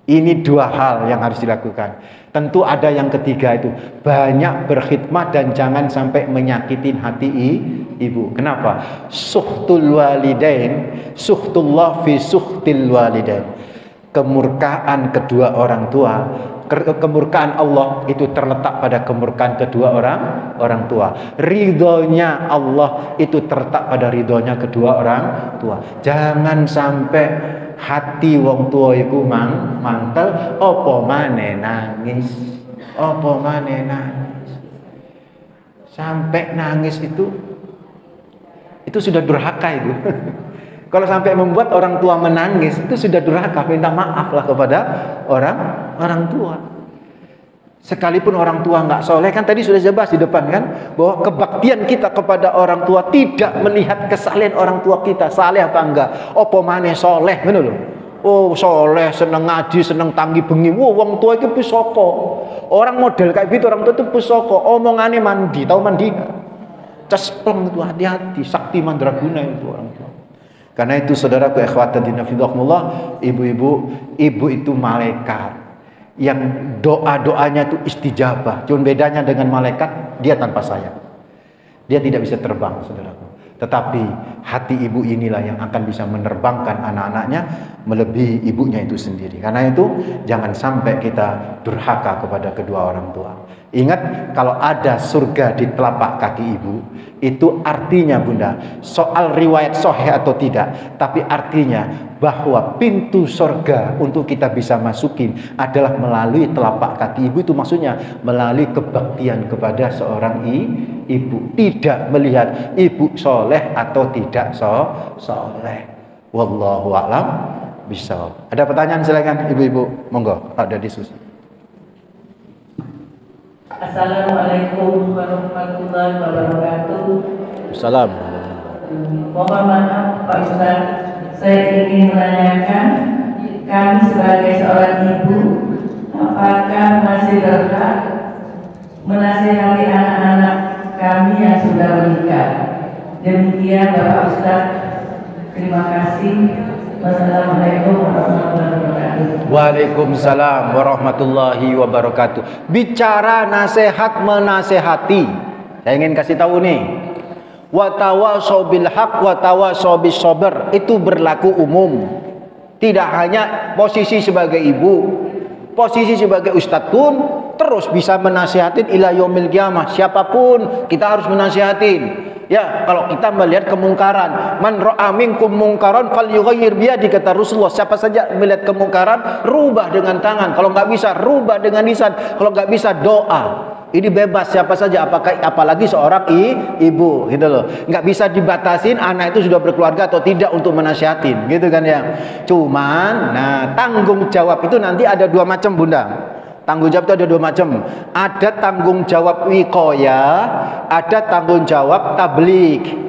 Ini dua hal yang harus dilakukan. Tentu ada yang ketiga, itu banyak berkhidmat dan jangan sampai menyakitin hati ibu. Kenapa? Suhtul walidain, suhtullah fi suhtil walidain. Kemurkaan kedua orang tua, kemurkaan Allah itu terletak pada kemurkaan kedua orang tua. Ridhonya Allah itu terletak pada ridhonya kedua orang tua. Jangan sampai hati wong tua iku mantel, apa maneh nangis, apa maneh nangis. Sampai nangis itu sudah durhaka itu. Kalau sampai membuat orang tua menangis, itu sudah durhaka, minta maaflah kepada orang tua. Sekalipun orang tua nggak soleh, kan tadi sudah saya bahas di depan kan, bahwa kebaktian kita kepada orang tua tidak melihat kesalehan orang tua kita, saleh apa enggak. Apa maneh soleh, ngono lho. Oh soleh, seneng ngaji, seneng tangi bengi. Wong tua itu pusoko. Orang model kayak gitu, orang tua itu pusoko. Omongannya mandi, tahu mandi? Cespleng itu, hati-hati. Sakti mandraguna itu orang tua. Karena itu saudaraku ikhwatadina fidhakumullah, ibu itu malaikat yang doa-doanya itu istijabah. Cuma bedanya dengan malaikat, dia tanpa sayap. Dia tidak bisa terbang, saudaraku. Tetapi hati ibu inilah yang akan bisa menerbangkan anak-anaknya melebihi ibunya itu sendiri. Karena itu jangan sampai kita durhaka kepada kedua orang tua. Ingat, kalau ada surga di telapak kaki ibu, itu artinya bunda, soal riwayat sahih atau tidak, tapi artinya bahwa pintu surga untuk kita bisa masukin adalah melalui telapak kaki ibu. Itu maksudnya melalui kebaktian kepada seorang ibu, tidak melihat ibu soleh atau tidak soleh. Wallahu a'lam bishawab. Ada pertanyaan silakan ibu-ibu, monggo, ada diskusi. Assalamualaikum warahmatullahi wabarakatuh. Salam. Mohon maaf Pak Ustaz, saya ingin menanyakan, kami sebagai seorang ibu, apakah masih berhak menasihati anak-anak kami yang sudah menikah? Demikian Bapak Ustaz, terima kasih. Wassalamualaikum warahmatullahi wabarakatuh. Waalaikumsalam warahmatullahi wabarakatuh. Bicara nasihat menasehati, saya ingin kasih tahu nih, wa tawasau bil haq wa tawasau bis sabr, itu berlaku umum. Tidak hanya posisi sebagai ibu, posisi sebagai ustadz pun terus bisa menasihatin ila yaumil qiyamah. Siapapun kita harus menasihatin. Ya, kalau kita melihat kemungkaran, man ra'a minkum mungkaran falyughayyir biyadi, kata Rasulullah. Siapa saja melihat kemungkaran, rubah dengan tangan. Kalau nggak bisa, rubah dengan lisan. Kalau nggak bisa, doa. Ini bebas siapa saja, apalagi seorang ibu, gitu loh. Nggak bisa dibatasin anak itu sudah berkeluarga atau tidak untuk menasihatin, gitu kan ya. Cuman, nah tanggung jawab itu nanti ada dua macam bunda. Tanggung jawab itu ada dua macam. Ada tanggung jawab wiqayah, ada tanggung jawab tabligh.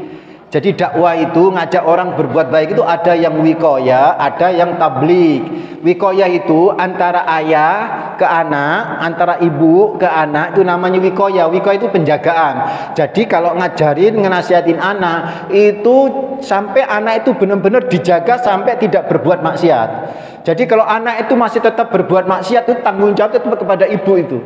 Jadi dakwah itu ngajak orang berbuat baik itu ada yang wiqayah, ada yang tabligh. Wiqayah itu antara ayah ke anak, antara ibu ke anak, itu namanya wiqayah. Wiqayah itu penjagaan. Jadi kalau ngajarin, ngenasihatin anak itu sampai anak itu benar-benar dijaga sampai tidak berbuat maksiat. Jadi kalau anak itu masih tetap berbuat maksiat, itu tanggung jawab tetap kepada ibu itu.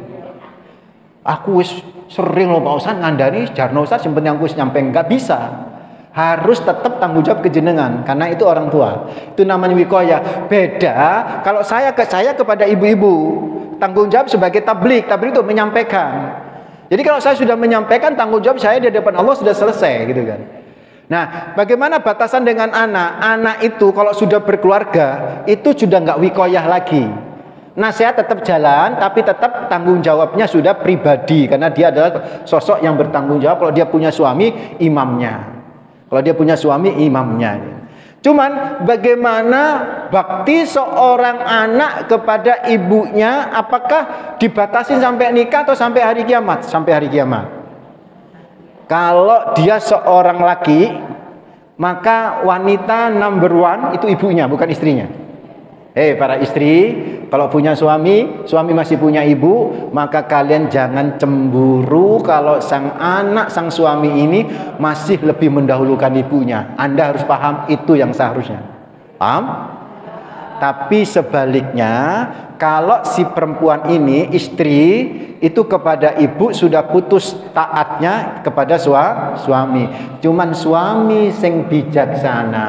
Aku wis sering loh Pak Ustaz ngandani jarno Ustaz yang penting aku wis nyampe, nggak bisa. Harus tetap tanggung jawab kejenengan karena itu orang tua. Itu namanya wiqayah. Beda kalau saya kepada ibu-ibu, tanggung jawab sebagai tabligh. Tabligh itu menyampaikan. Jadi kalau saya sudah menyampaikan, tanggung jawab saya di depan Allah sudah selesai, gitu kan. Nah, bagaimana batasan dengan anak? Anak itu kalau sudah berkeluarga, itu sudah nggak wiqayah lagi. Nasihat tetap jalan, tapi tetap tanggung jawabnya sudah pribadi. Karena dia adalah sosok yang bertanggung jawab. Kalau dia punya suami, imamnya. Kalau dia punya suami, imamnya. Cuman bagaimana bakti seorang anak kepada ibunya, apakah dibatasi sampai nikah atau sampai hari kiamat? Sampai hari kiamat. Kalau dia seorang laki, maka wanita number one itu ibunya, bukan istrinya. Para istri, kalau punya suami masih punya ibu, maka kalian jangan cemburu kalau sang anak, sang suami ini masih lebih mendahulukan ibunya. Anda harus paham itu yang seharusnya. Paham? Tapi sebaliknya, kalau si perempuan ini, istri, itu kepada ibu sudah putus taatnya kepada suami. Cuman suami sing bijaksana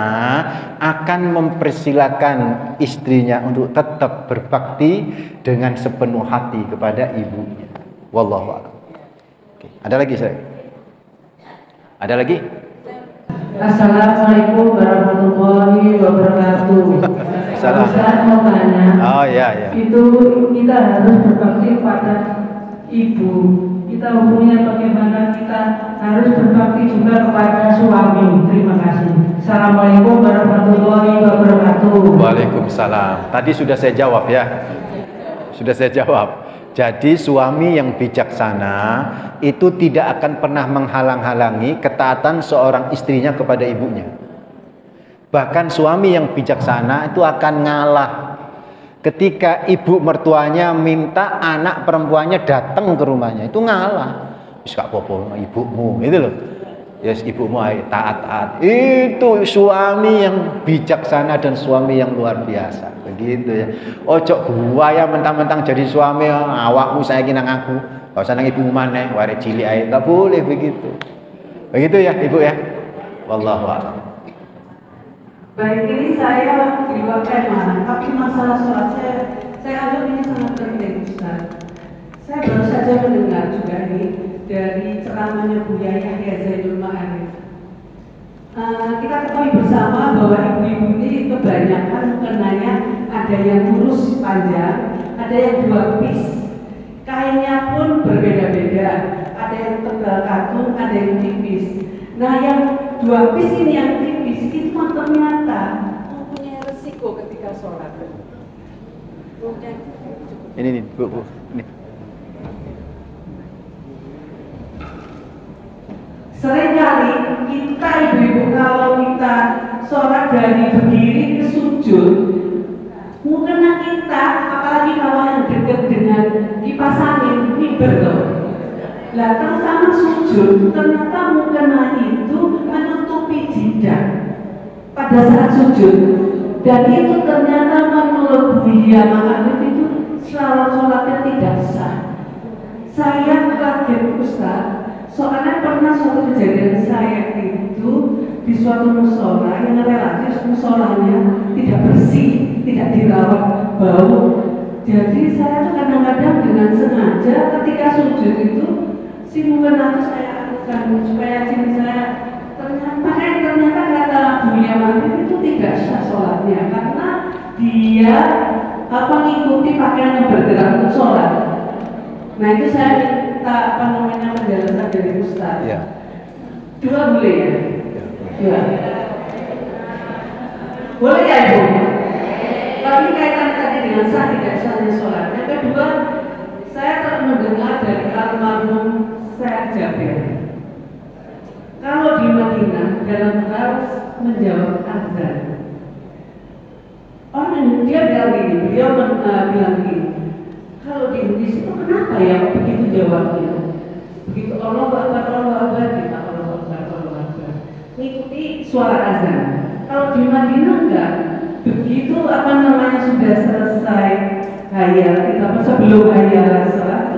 akan mempersilakan istrinya untuk tetap berbakti dengan sepenuh hati kepada ibunya. Wallahu a'lam. Oke. Ada lagi saya? Ada lagi? Assalamualaikum warahmatullahi wabarakatuh. Salam. Saya mau tanya. Oh ya. Itu kita harus berbakti kepada ibu. Kita hukumnya bagaimana? Kita harus berbakti juga kepada suami. Terima kasih. Assalamualaikum warahmatullahi Waalaikumsalam. Tadi sudah saya jawab ya. Sudah saya jawab. Jadi suami yang bijaksana itu tidak akan pernah menghalang-halangi ketaatan seorang istrinya kepada ibunya. Bahkan suami yang bijaksana itu akan ngalah ketika ibu mertuanya minta anak perempuannya datang ke rumahnya, itu ngalah. Wis gak apa-apa ibumu, itu loh. Yes, ibumu taat-taat. Itu suami yang bijaksana dan suami yang luar biasa. Begitu ya. Ojo gua ya mentang-mentang jadi suami awakmu saya nang aku. Gak usah nang ibumu maneh, ware cilik ae. Enggak boleh begitu. Begitu ya, Ibu ya. Wallahu a'lam. Baik, ini saya di luar tema, tapi masalah sholat saya anggap ini sangat penting, Ustaz. Saya baru saja mendengar juga nih dari ceramahnya Buya Yahya Zainul Ma'arif. Kita ketahui bersama bahwa ibu-ibu ini kebanyakan mukenanya ada yang lurus panjang, ada yang 2 piece. Kainnya pun berbeda-beda, ada yang tebal katun, ada yang tipis. Nah, yang 2 piece ini yang tipis itu ternyata mempunyai resiko ketika sholat. Ini Bu. Ini. Seringkali kita ibu-ibu kalau kita sholat dari berdiri ke sujud, mukena kita, apalagi kalau yang dekat dengan kipas angin, miber loh. Lah terutama sujud, ternyata mukena itu menutupi jidat pada saat sujud, dan itu ternyata menurut Buya Ma'arif itu sholatnya tidak sah. Saya kaget Ustaz. Soalnya pernah suatu kejadian saya itu di suatu musola yang relatif musolanya tidak bersih, tidak dirawat, bau. Jadi saya tuh kadang-kadang dengan sengaja ketika sujud itu si mukena itu saya akan supaya ciri saya ternyata kata Buya Ma'arif itu tidak sah sholatnya karena dia mengikuti pakaian yang bergerak untuk sholat. Nah itu saya minta penjelasan dari Ustaz. Ya. 2 boleh ya? 2. Boleh ya Ibu? Tapi kaitan tadi dengan sah tidak sahnya sholat. Yang kedua, saya mendengar dari almarhum Syekh Jabir. Kalau di Madinah dalam hal menjawab azan, orang dia bilang gini, beliau bilang gini. Kalau di Indonesia itu kenapa ya begitu jawabnya? Begitu Allah Akbar, kita Allah Akbar. Mengikuti suara azan. Kalau di Madinah enggak. Begitu sudah selesai hayal kita sebelum hayal salat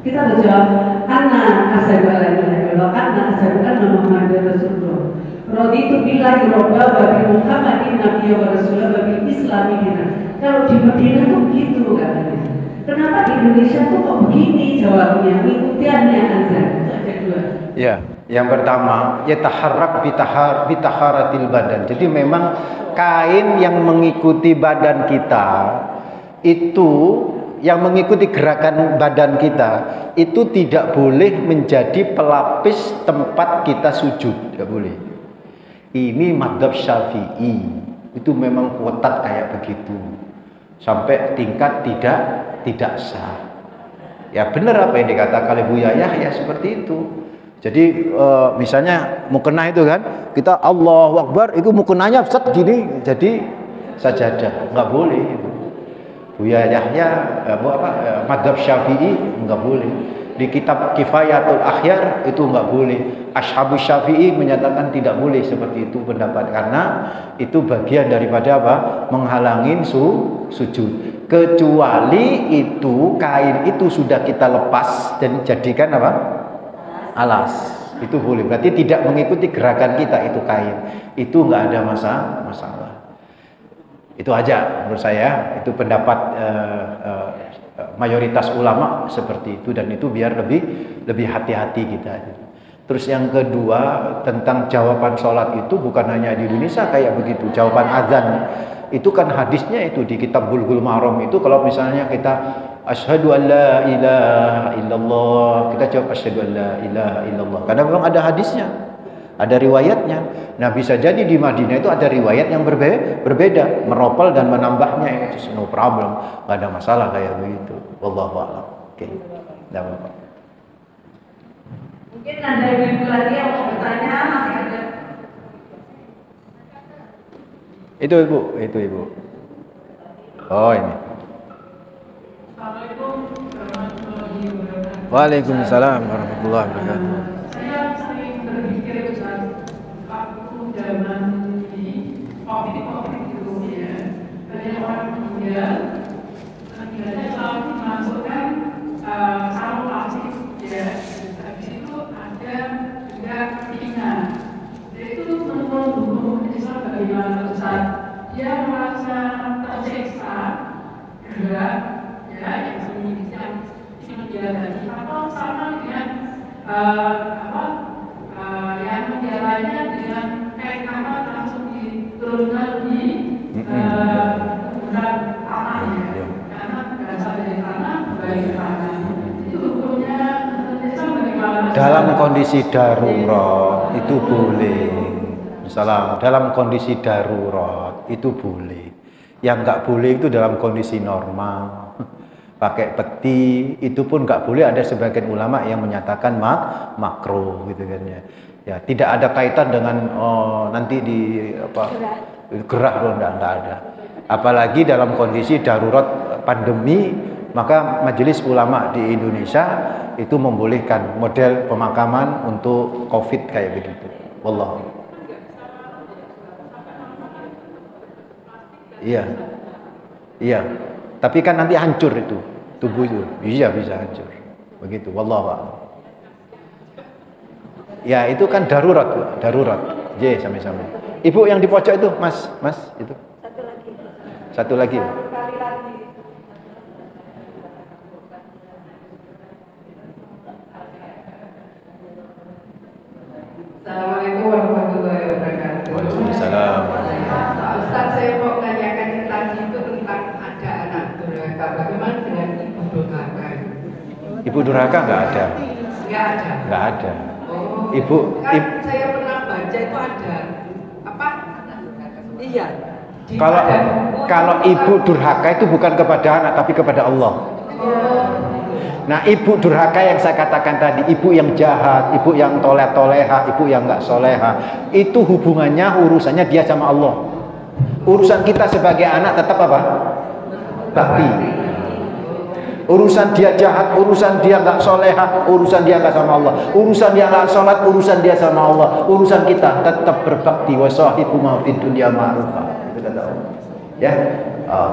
kita udah jawab anna asyhadu an la ilaha illallah anna asyhadu anna muhammadar rasulullah. Raditu billahi robba wa bi Muhammadin nabiyya wa rasulah wa bil islami dinan. Kalau di Madinah tuh gitu katanya. Kenapa di Indonesia tuh kok begini jawabnya? Ngikutiannya azan. Itu ada 2. Ya, yang pertama yataharrak bitaharatil badan. Jadi memang kain yang mengikuti badan kita itu, yang mengikuti gerakan badan kita itu tidak boleh menjadi pelapis tempat kita sujud, tidak boleh. Ini madhab Syafi'i, itu memang ketat kayak begitu, sampai tingkat tidak sah. Ya benar apa yang dikatakan oleh Buya Yahya seperti itu. Jadi misalnya mukena itu kan, kita Allahu Akbar, itu mukenanya set gini, jadi sajadah, nggak boleh. Buya Yahya, madhab Syafi'i nggak boleh. Di kitab Kifayatul Akhyar itu nggak boleh. Ashabus Syafi'i menyatakan tidak boleh seperti itu pendapat, karena itu bagian daripada apa? Menghalangi sujud. Kecuali itu kain itu sudah kita lepas dan jadikan apa? Alas. Itu boleh. Berarti tidak mengikuti gerakan kita itu kain. Itu nggak ada masalah. Itu aja menurut saya, itu pendapat mayoritas ulama seperti itu, dan itu biar lebih hati-hati kita. Terus yang kedua tentang jawaban sholat itu bukan hanya di Indonesia kayak begitu. Jawaban azan itu kan hadisnya itu di kitab Bulughul Maram itu, kalau misalnya kita asyhadu an la ilaha illallah, kita jawab asyhadu an la ilaha illallah, karena memang ada hadisnya. ada riwayatnya. Nah, bisa jadi di Madinah itu ada riwayat yang berbeda, meropel dan menambahnya, itu no problem, nggak ada masalah kayak begitu. Wallahu a'lam. Oke, tidak apa-apa. Mungkin ada ibu lagi yang mau bertanya, masih ada. Itu ibu. Oh, ini. Assalamualaikum warahmatullahi wabarakatuh. Waalaikumsalam warahmatullahi wabarakatuh. Saya sering berpikir Ustaz, waktu zaman di COVID itu ya, banyak orang meninggal selalu dimasukkan sarung plastik ya. Habis itu ada juga pina. Itu menurut hukum Islam bagaimana Ustaz? Dia merasa tersiksa gerak ya yang sedemikian dia tadi atau sama dengan yang menjalanya dengan kain apa langsung diturunkan di berat tanahnya karena berasal dari tanah bagi tanah itu hukumnya bagaimana? Dalam kondisi darurat itu boleh. Salam. Dalam kondisi darurat itu boleh. Yang nggak boleh itu dalam kondisi normal. Pakai peti itu pun nggak boleh. Ada sebagian ulama yang menyatakan makruh gitu kan ya. Ya tidak ada kaitan dengan nanti di gerah loh, enggak ada. Apalagi dalam kondisi darurat pandemi, maka majelis ulama di Indonesia itu membolehkan model pemakaman untuk COVID kayak begitu. Wallahu. Iya. Tapi kan nanti hancur itu tubuh itu. Iya bisa hancur. Begitu. Wallahu a'lam. Ya itu kan darurat. J sama-sama. Ibu yang di pojok itu, Mas itu. Satu lagi. Assalamualaikum warahmatullahi wabarakatuh. Waalaikumsalam. Ustaz, saya mau menanyakan yang tadi itu tentang ada anak durhaka. Bagaimana dengan ibu durhaka? Ibu durhaka nggak ada. Nggak ada. Oh, Ibu, saya pernah baca itu ada apa? Iya. Kalau ibu durhaka itu bukan kepada anak tapi kepada Allah. Nah, ibu durhaka yang saya katakan tadi, ibu yang jahat, ibu yang toleha, ibu yang nggak soleha, itu hubungannya, urusannya dia sama Allah. Urusan kita sebagai anak tetap apa? Bakti. Urusan dia jahat, urusan dia nggak soleha, urusan dia nggak sama Allah. Urusan dia nggak sholat, urusan dia sama Allah. Urusan kita tetap berbakti. Wasahibuhuma fid dunya ma'rufa. Itu kata Allah. Ya,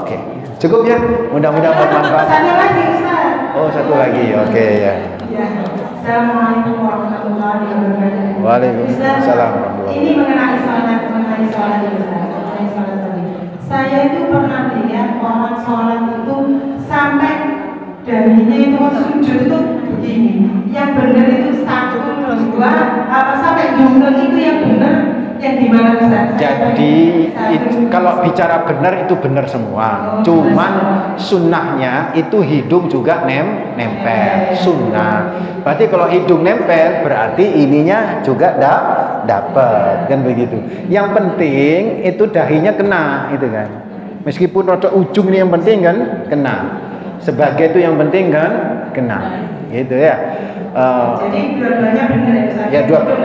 oke. Cukup ya. Mudah-mudahan bermanfaat. Satu lagi Ustaz. Oh, satu lagi. Oke ya. Assalamualaikum warahmatullahi wabarakatuh. Waalaikumsalam. Ini mengenai sholat ini Ustaz. Saya itu pernah lihat orang sholat itu sampai dahinya itu sujud itu begini. Yang benar itu 1, 2, apa sampai jumlah itu yang benar yang gimana Ustaz? Jadi kalau bicara benar itu benar semua. Cuman sunnahnya itu hidung juga nempel. Sunnah. Berarti kalau hidung nempel berarti ininya juga dapat kan begitu. Yang penting itu dahinya kena itu kan. Meskipun rada ujung ini yang penting kan kena. Sebagai itu yang penting kan kena. Gitu ya. Jadi dua-duanya benar ya Ustaz? Ya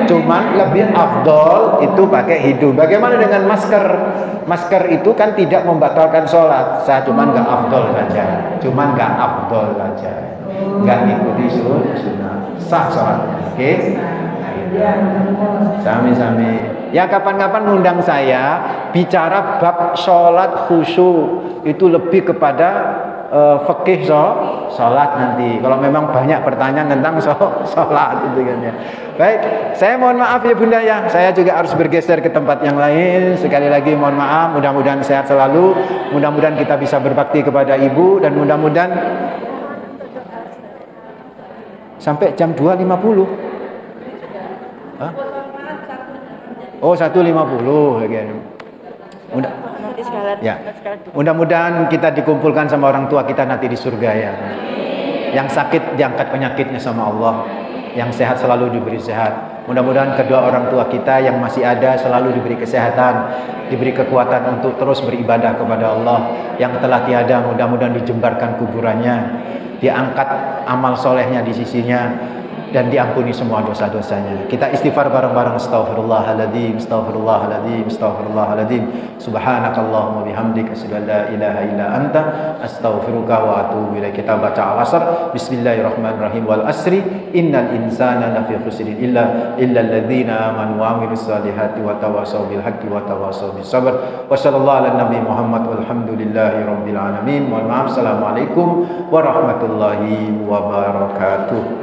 cuman lebih afdol itu pakai hidung. Bagaimana dengan masker? Masker itu kan tidak membatalkan sholat. Saya cuman nggak afdol saja. Cuman nggak afdol saja. Nggak ikuti sunnah. Sah sholat. Oke? Sami-sami. Ya kapan-kapan undang saya bicara bab sholat khusyuk itu lebih kepada fikih sholat nanti. Kalau memang banyak pertanyaan tentang sholat itu kan ya. Baik, saya mohon maaf ya Bunda ya. Saya juga harus bergeser ke tempat yang lain. Sekali lagi mohon maaf. Mudah-mudahan sehat selalu. Mudah-mudahan kita bisa berbakti kepada ibu dan mudah-mudahan sampai jam 2.50. Hah? Oh 1.50 okay. Ya. Mudah-mudahan kita dikumpulkan sama orang tua kita nanti di surga ya. Yang sakit diangkat penyakitnya sama Allah, yang sehat selalu diberi sehat. Mudah-mudahan kedua orang tua kita yang masih ada selalu diberi kesehatan, diberi kekuatan untuk terus beribadah kepada Allah. Yang telah tiada, mudah-mudahan dijembarkan kuburannya, diangkat amal solehnya di sisinya, dan diampuni semua dosa-dosanya. Kita istighfar bareng-bareng. Astaghfirullahaladzim, astaghfirullahaladzim, astaghfirullahaladzim. Subhanakallahumma bihamdika asyhadu an la ilaha illa anta astaghfiruka wa atubu ilaik. Kita baca al-asr. Bismillahirrahmanirrahim. Wal asri innal insana lafi khusrin illa alladzina amanu wa amilus solihati wa tawasaw bil haqqi wa tawasaw bis sabr. Wa sallallahu ala nabi Muhammad walhamdulillahi rabbil alamin. Mohon maaf. Assalamualaikum warahmatullahi wabarakatuh.